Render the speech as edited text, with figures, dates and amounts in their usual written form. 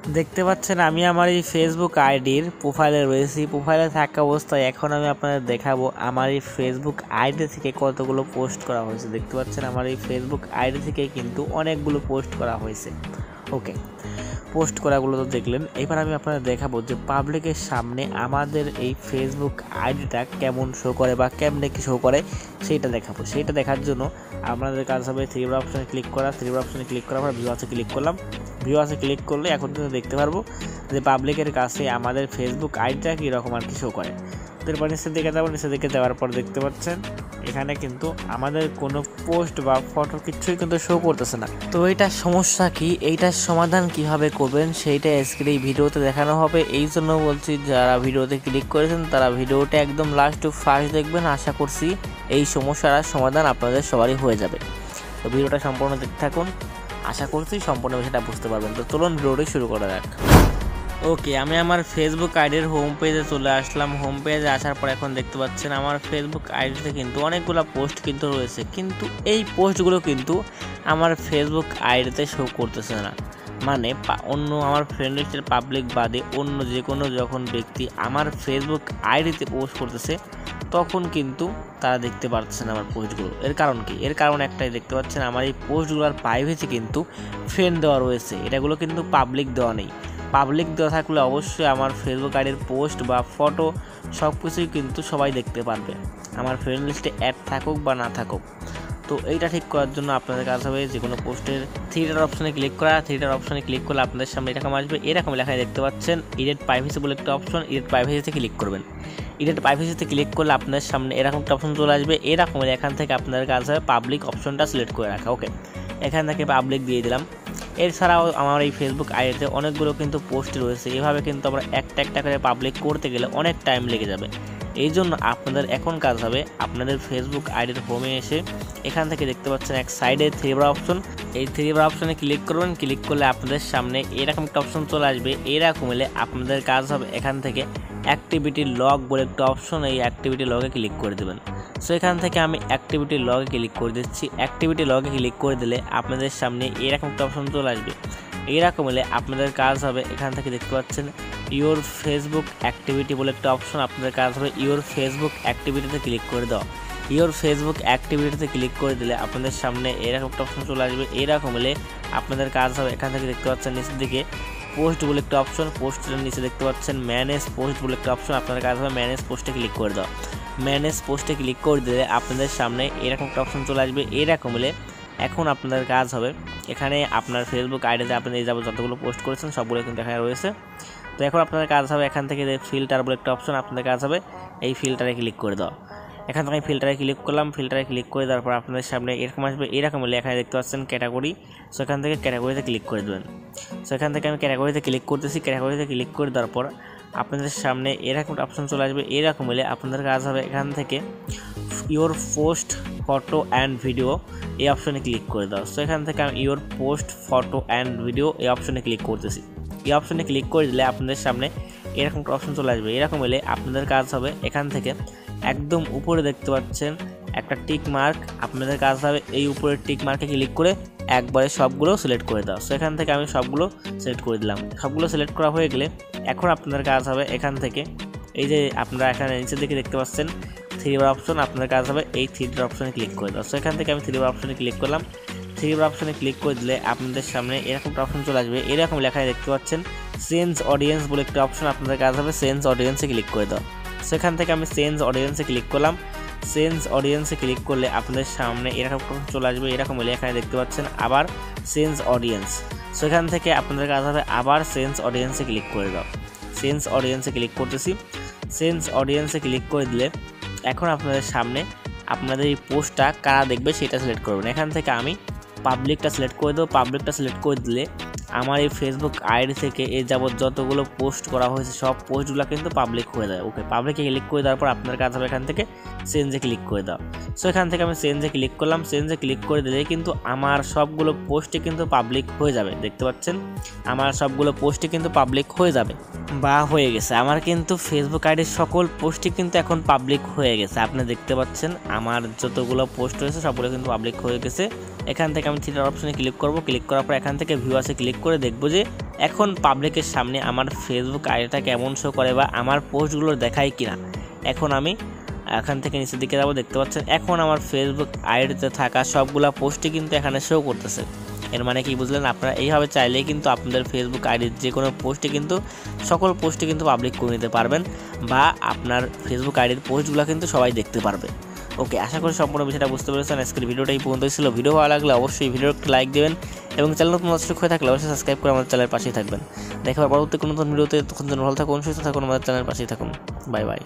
দেখতে পাচ্ছেন আমি আমার এই ফেসবুক আইডির প্রোফাইলে রয়েছি। প্রোফাইলে থাকা অবস্থায় এখন আমি আপনাদের দেখাবো আমার এই ফেসবুক আইডি থেকে কতগুলো পোস্ট করা হয়েছে। দেখতে পাচ্ছেন আমার এই ফেসবুক আইডি থেকে কিন্তু অনেকগুলো পোস্ট করা হয়েছে। ওকে, পোস্ট করাগুলো তো দেখলেন। এবার আমি আপনাদের দেখাবো যে পাবলিকের সামনে আমাদের এই ফেসবুক আইডিটা কেমন শো করে বা কেমনে কি শো করে সেইটা দেখাবো। সেইটা দেখার জন্য আপনাদের কাজ হবে থ্রি ডট অপশনে ক্লিক করা। থ্রি ডট অপশনে ক্লিক করার পর ভিউ আছে ক্লিক করলাম। ভিউ আছে ক্লিক করলে এখন কিন্তু দেখতে পারবো যে পাবলিকের কাছে আমাদের ফেসবুক আইডিটা কীরকম আর কি শো করে। এরপর নিচের দিকে যাবো। নিচের দিকে যাওয়ার পর দেখতে পাচ্ছেন এখানে কিন্তু আমাদের কোনো পোস্ট বা ফটো কিছুই কিন্তু শো করতেছে না। তো এইটার সমস্যা কি, এইটার সমাধান কিভাবে করবেন সেইটা আজকের এই ভিডিওতে দেখানো হবে। এই জন্য বলছি যারা ভিডিওতে ক্লিক করেছেন তারা ভিডিওটা একদম লাস্ট টু ফার্স্ট দেখবেন। আশা করছি এই সমস্যার সমাধান আপনাদের সবারই হয়ে যাবে। তো ভিডিওটা সম্পূর্ণ দেখতে থাকুন, আশা করছি সম্পূর্ণ বিষয়টা বুঝতে পারবেন। তো চলুন ভিডিওটি শুরু করা যাক। ওকে, আমি আমার ফেসবুক আইডির হোম পেজে চলে আসলাম। হোম পেজে আসার পর এখন দেখতে পাচ্ছেন আমার ফেসবুক আইডিতে কিন্তু অনেকগুলো পোস্ট কিন্তু রয়েছে, কিন্তু এই পোস্টগুলো কিন্তু আমার ফেসবুক আইডিতে শো করতেছে না। মানে অন্য আমার ফ্রেন্ড লিস্টের পাবলিক বাদে অন্য যে কোনো যখন ব্যক্তি আমার ফেসবুক আইডিতে পোস্ট করতেছে তখন কিন্তু তারা দেখতে পাচ্ছে না আমার পোস্টগুলো। এর কারণ কি? এর কারণ একটাই, দেখতে পাচ্ছেন আমার এই পোস্টগুলোর প্রাইভেসি কিন্তু ফ্রেন্ড দেওয়া রয়েছে, এটাগুলো কিন্তু পাবলিক দেওয়া নেই। পাবলিক দেওয়া থাকলে অবশ্যই আমার ফেসবুক আইডির পোস্ট বা ফটো সব কিছুই কিন্তু সবাই দেখতে পারবে, আমার ফ্রেন্ড লিস্টে অ্যাড থাকুক বা না থাকুক। তো এইটা ঠিক করার জন্য আপনাদের কাজ হবে যে কোনো পোস্টের থ্রি ডট অপশনে ক্লিক করা। থ্রি ডট অপশনে ক্লিক করলে আপনাদের সামনে এরকম আসবে। এরকম লেখায় দেখতে পাচ্ছেন এডিট প্রাইভেসি বলে একটা অপশন। এডিট প্রাইভেসিতে ক্লিক করবেন। এডিট প্রাইভেসিতে ক্লিক করলে আপনাদের সামনে এরকম একটা অপশন চলে আসবে। এরকম এখান থেকে আপনাদের কাজ হবে পাবলিক অপশনটা সিলেক্ট করে রাখা। ওকে, এখান থেকে পাবলিক দিয়ে দিলাম। এছাড়াও আমার এই ফেসবুক আইডিতে অনেকগুলো কিন্তু পোস্ট রয়েছে। এভাবে কিন্তু আমরা একটা একটা করে পাবলিক করতে গেলে অনেক টাইম লেগে যাবে। এই জন্য আপনাদের এখন কাজ হবে আপনাদের ফেসবুক আইডির হোমে এসে এখান থেকে দেখতে পাচ্ছেন এক সাইডে থ্রি বার অপশন, এই থ্রি বার অপশনে ক্লিক করবেন। ক্লিক করলে আপনাদের সামনে এরকম একটা অপশন চলে আসবে। এরকম হলে আপনাদের কাজ হবে এখান থেকে অ্যাক্টিভিটি লগ বলে একটা অপশন, এই অ্যাক্টিভিটি লগে ক্লিক করে দেবেন। সো এখান থেকে আমি অ্যাক্টিভিটি লগে ক্লিক করে দিচ্ছি। অ্যাক্টিভিটি লগে ক্লিক করে দিলে আপনাদের সামনে এরকম একটা অপশন চলে আসবে। এইরকম হলে আপনাদের কাজ হবে এখান থেকে দেখতে পাচ্ছেন ইওর ফেসবুক অ্যাক্টিভিটি বলে একটা অপশন, আপনাদের কাজ হবে ইওর ফেসবুক অ্যাক্টিভিটিতে ক্লিক করে দাও। ইওর ফেসবুক অ্যাক্টিভিটিতে ক্লিক করে দিলে আপনাদের সামনে এরকম একটা অপশন চলে আসবে। এরকম হলে আপনাদের কাজ হবে এখান থেকে দেখতে পাচ্ছেন নিচের দিকে পোস্ট বলে একটা অপশন, পোস্টের নিচে দেখতে পাচ্ছেন ম্যানেজ পোস্ট বলে একটা অপশন, আপনাদের কাজ হবে ম্যানেজ পোস্টে ক্লিক করে দাও। ম্যানেজ পোস্টে ক্লিক করে দিলে আপনাদের সামনে এরকম একটা অপশন চলে আসবে। এরকম হলে এখন আপনাদের কাজ হবে এখানে আপনার ফেসবুক আইডিতে আপনি এই যতগুলো পোস্ট করেছেন সবগুলো কিন্তু এখানে রয়েছে। তো এখন আপনাদের কাজ হবে এখান থেকে যে ফিল্টার বলে একটা অপশন, আপনাদের কাজ হবে এই ফিল্টারে ক্লিক করে দাও। এখান থেকে আমি ফিল্টারে ক্লিক করলাম। ফিল্টারে ক্লিক করে দেওয়ার পর আপনাদের সামনে এরকম আসবে। এরকম হলে এখানে দেখতে পাচ্ছেন ক্যাটাগরি, সো এখান থেকে ক্যাটাগরিতে ক্লিক করে দেবেন। সো এখান থেকে আমি ক্যাটাগরিতে ক্লিক করতেছি। ক্যাটাগরিতে ক্লিক করে দেওয়ার পর আপনাদের সামনে এরকম একটা অপশন চলে আসবে। এরকম হলে আপনাদের কাজ হবে এখান থেকে your post photo and video এই অপশনে ক্লিক করে দাও। সো এখান থেকে আমি your post photo and video এই অপশনে ক্লিক করতেছি। এই অপশনে ক্লিক করে দিলে আপনাদের সামনে এরকম একটা অপশন চলে আসবে। এরকম হলে আপনাদের কাজ হবে এখান থেকে একদম উপরে দেখতে পাচ্ছেন একটা টিক মার্ক, আপনাদের কাজ হবে এই উপরের টিক মার্কে ক্লিক করে একবারে সবগুলো সিলেক্ট করে দাও। সো এখান থেকে আমি সবগুলো সিলেক্ট করে দিলাম। সবগুলো সিলেক্ট করা হয়ে গেলে এখন আপনাদের কাজ হবে এখান থেকে এই যে আপনারা এখানে নিচের দিকে দেখতে পাচ্ছেন থ্রি বার অপশন, আপনাদের কাজ হবে এই থ্রি বার অপশনে ক্লিক করে দাও। সো এখান থেকে আমি থ্রি বার অপশনে ক্লিক করলাম। থ্রি বার অপশনে ক্লিক করে দিলে আপনাদের সামনে এরকম একটা অপশন চলে আসবে। এরকম লেখায় দেখতে পাচ্ছেন চেঞ্জ অডিয়েন্স বলে একটা অপশন, আপনাদের কাজ হবে চেঞ্জ অডিয়েন্সে ক্লিক করে দাও। সেখান থেকে আমি চেঞ্জ অডিয়েন্সে ক্লিক করলাম। চেঞ্জ অডিয়েন্সে ক্লিক করলে আপনাদের সামনে এরকম চলে আসবে। এরকম হলে এখানে দেখতে পাচ্ছেন আবার চেঞ্জ অডিয়েন্স, সেখান থেকে আপনাদের কাজ হবে আবার চেঞ্জ অডিয়েন্সে ক্লিক করে দাও। চেঞ্জ অডিয়েন্সে ক্লিক করতেছি। চেঞ্জ অডিয়েন্সে ক্লিক করে দিলে এখন আপনাদের সামনে আপনাদের এই পোস্টটা কারা দেখবে সেটা সিলেক্ট করবেন। এখান থেকে আমি পাবলিকটা সিলেক্ট করে দেবো। পাবলিকটা সিলেক্ট করে দিলে আমার এই ফেসবুক আইডি থেকে এই যাবত যতগুলো পোস্ট করা হয়েছে সব পোস্টগুলো কিন্তু পাবলিক হয়ে যায়। ওকে, পাবলিকে ক্লিক করে দেওয়ার পর আপনার কাজ হবে এখান থেকে চেঞ্জে ক্লিক করে দাও। সো এখান থেকে আমি চেঞ্জে ক্লিক করলাম। চেঞ্জে ক্লিক করে দিলে কিন্তু আমার সবগুলো পোস্টে কিন্তু পাবলিক হয়ে যাবে। দেখতে পাচ্ছেন আমার সবগুলো পোস্টে কিন্তু পাবলিক হয়ে যাবে বা হয়ে গেছে। আমার কিন্তু ফেসবুক আইডির সকল পোস্টই কিন্তু এখন পাবলিক হয়ে গেছে। আপনি দেখতে পাচ্ছেন আমার যতগুলো পোস্ট রয়েছে সবগুলো কিন্তু পাবলিক হয়ে গেছে। এখান থেকে আমি থ্রি ডট অপশনে ক্লিক করব। ক্লিক করার পর এখান থেকে ভিউ আছে ক্লিক করে দেখব যে এখন পাবলিকের সামনে আমার ফেসবুক আইডিটা কেমন শো করে বা আমার পোস্টগুলো দেখায় কিনা। এখন আমি এখান থেকে নিচের দিকে যাবো, দেখতে পাচ্ছেন এখন আমার ফেসবুক আইডিতে থাকা সবগুলা পোস্টই কিন্তু এখানে শো করতেছে। এর মানে কি বুঝলেন? আপনারা এইভাবে চাইলেই কিন্তু আপনাদের ফেসবুক আইডির যে কোনো পোস্টে কিন্তু সকল পোস্টে কিন্তু পাবলিক করে নিতে পারবেন বা আপনার ফেসবুক আইডির পোস্টগুলো কিন্তু সবাই দেখতে পারবে। ওকে, আশা করি সম্পূর্ণ বিষয়টা বুঝতে পেরেছেন। আজকের ভিডিওটা এই পর্যন্তই ছিল। ভিডিও ভালো লাগলে অবশ্যই ভিডিওটা একটু লাইক দেবেন এবং চ্যানেল নতুন দর্শক হয়ে থাকলে অবশ্যই সাবস্ক্রাইব করে আমাদের চ্যানেলের পাশেই থাকবেন। দেখা হবে পরবর্তী কোনো নতুন ভিডিওতে। তখন জন্য ভালো থাকুন, সুস্থ থাকুন, আমাদের চ্যানেলের পাশেই থাকুন। Bye bye.